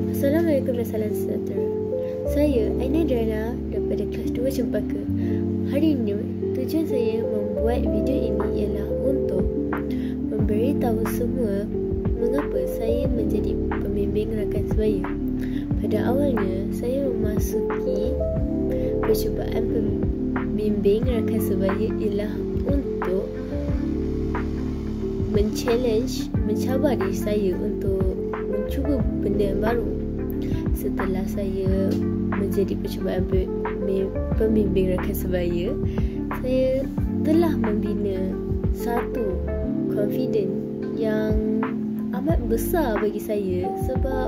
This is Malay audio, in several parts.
Assalamualaikum dan salam sejahtera. Saya Aina Adriana daripada kelas 2 Cempaka. Hari ini tujuan saya membuat video ini ialah untuk memberitahu semua mengapa saya menjadi pembimbing rakan sebaya. Pada awalnya saya memasuki percubaan pembimbing rakan sebaya ialah untuk mencabar diri saya untuk mencuba benda yang baru. Setelah saya menjadi percubaan pembimbing rakan sebaya, saya telah membina satu confidence yang amat besar bagi saya, sebab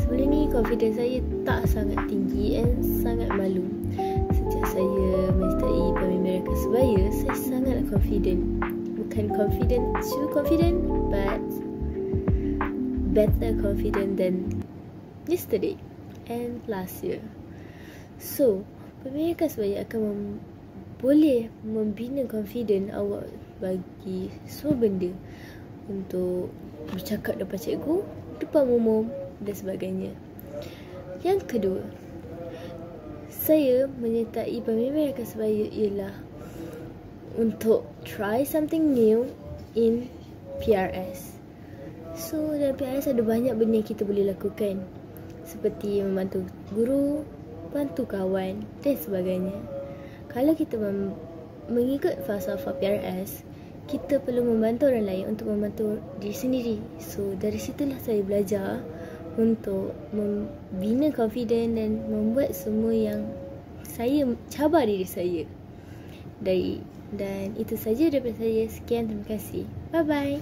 sebelum ni confidence saya tak sangat tinggi dan sangat malu. Sejak saya menyertai pembimbing rakan sebaya, saya sangat confident. Bukan too confident, but better confident than yesterday and last year. So, pembimbing rakan sebaya akan boleh membina confident awak bagi semua benda, untuk bercakap depan cikgu, depan umum dan sebagainya. Yang kedua, saya menyertai pembimbing rakan sebaya ialah untuk try something new in PRS. So, dalam PRS ada banyak benda yang kita boleh lakukan, seperti membantu guru, bantu kawan dan sebagainya. Kalau kita mengikut falsafah PRS, kita perlu membantu orang lain untuk membantu diri sendiri. So, dari situlah saya belajar untuk membina confidence dan membuat semua yang saya cabar diri saya. Dan itu saja daripada saya. Sekian, terima kasih. Bye bye.